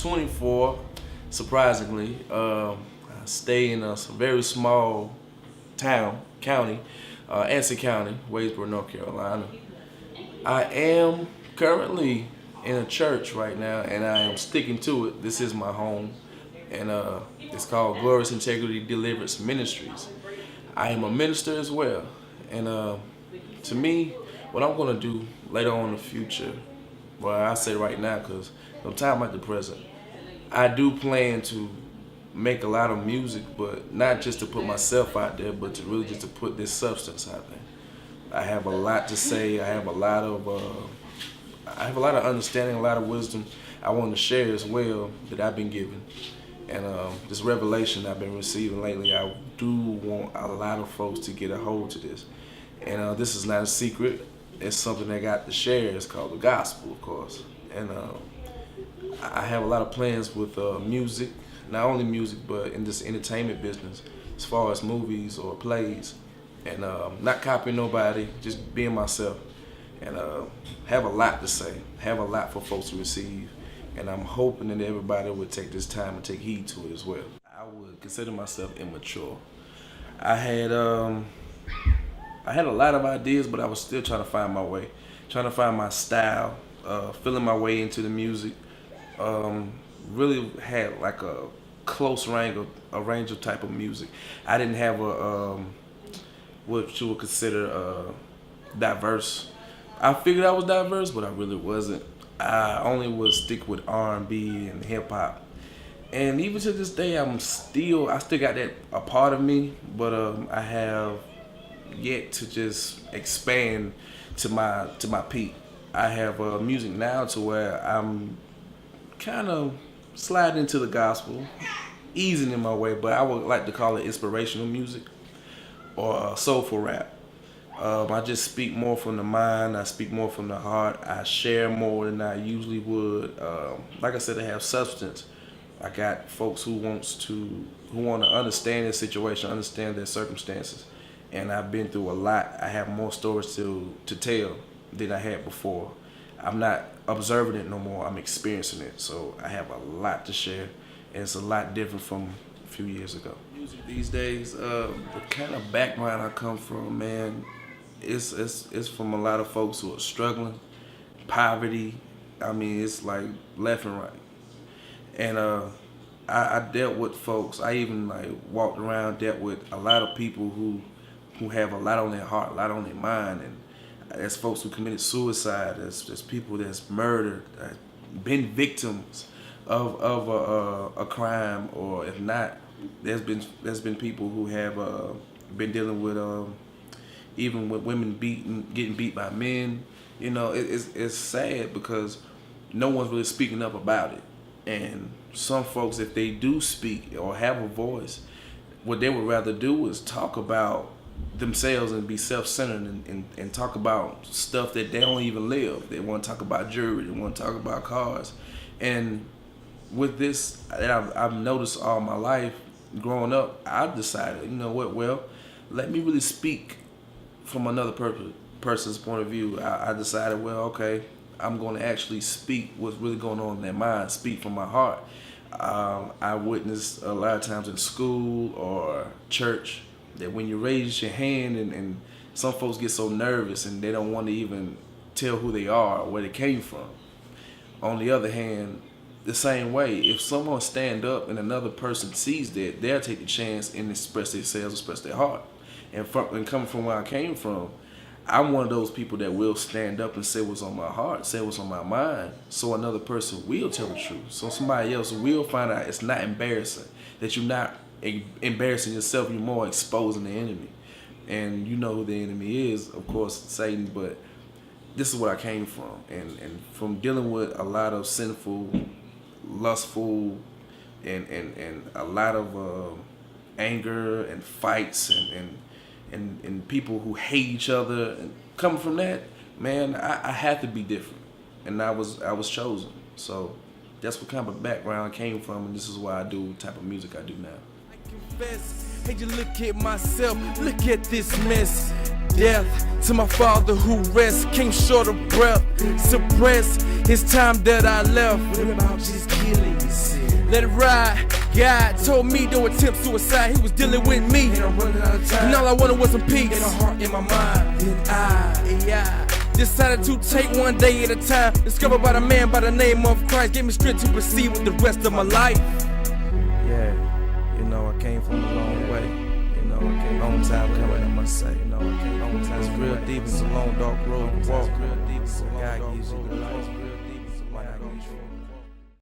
24, surprisingly. I stay in a very small county, Anson County, Wadesboro, North Carolina. I am currently in a church right now, and I am sticking to it. This is my home, and it's called Glorious Integrity Deliverance Ministries. I am a minister as well, and to me, what I'm gonna do later on in the future, well, I say right now because no time at the present, I do plan to make a lot of music, but not just to put myself out there, but to really just to put this substance out there. I have a lot to say. I have a lot of understanding, a lot of wisdom I want to share as well that I've been given. And this revelation I've been receiving lately, I do want a lot of folks to get a hold to this. And this is not a secret. It's something I got to share. It's called the gospel, of course. And I have a lot of plans with music, not only music, but in this entertainment business, as far as movies or plays. And not copying nobody, just being myself. And have a lot to say, have a lot for folks to receive. And I'm hoping that everybody would take this time and take heed to it as well. I would consider myself immature. I had a lot of ideas, but I was still trying to find my way, trying to find my style, feeling my way into the music. Really had like a close range of type of music. I didn't have what you would consider diverse. I figured I was diverse, but I really wasn't. I only would stick with R&B and hip hop, and even to this day, I still got that a part of me, but I have yet to just expand to my peak. I have music now to where I'm kind of sliding into the gospel, easing in my way, but I would like to call it inspirational music or soulful rap. I just speak more from the mind. I speak more from the heart. I share more than I usually would. Like I said, I have substance. I got folks who want to understand their situation, understand their circumstances, and I've been through a lot. I have more stories to tell than I had before. I'm not observing it no more. I'm experiencing it. So I have a lot to share, and it's a lot different from a few years ago. Music these days, the kind of background I come from, man, it's from a lot of folks who are struggling, poverty. I mean, it's like left and right. And I dealt with folks. I even like walked around, dealt with a lot of people who have a lot on their heart, a lot on their mind, and there's folks who committed suicide. There's people that's murdered, been victims of a crime, or if not, there's been people who have been dealing with even with women getting beat by men. You know, it's sad because no one's really speaking up about it. And some folks, if they do speak or have a voice, what they would rather do is talk about themselves and be self-centered and talk about stuff that they don't even live. They want to talk about jewelry, they want to talk about cars. And with this that I've noticed all my life growing up, I've decided, you know what, well, let me really speak from another person's point of view. I decided, well, okay, I'm going to actually speak what's really going on in their mind, speak from my heart. I witnessed a lot of times in school or church that when you raise your hand and some folks get so nervous and they don't want to even tell who they are or where they came from. On the other hand, the same way, if someone stand up and another person sees that, they'll take the chance and express themselves, express their heart. And coming from where I came from, I'm one of those people that will stand up and say what's on my heart, say what's on my mind, so another person will tell the truth. So somebody else will find out it's not embarrassing, that you're not embarrassing yourself, you're more exposing the enemy. And you know who the enemy is, of course, Satan, but this is where I came from. And from dealing with a lot of sinful, lustful, and a lot of anger and fights and people who hate each other, and coming from that, man, I had to be different, and I was chosen. So that's what kind of background I came from, and this is why I do the type of music I do now. confess, hate to look at myself, look at this mess. Death to my father who rests, came short of breath, suppressed his time that I left. What about just killing yourself? Let it ride. God told me don't attempt suicide, he was dealing with me. And I'm running out of time. And all I wanted was some peace in my heart, in my mind. Then I decided to take one day at a time. Discovered by a man by the name of Christ, gave me strength to proceed with the rest of my life. Yeah, you know, I came from a long way. You know, I came a long time coming, I must say. You know, I came a long time. It's real deep, it's a long dark road to walk. God gives you the light.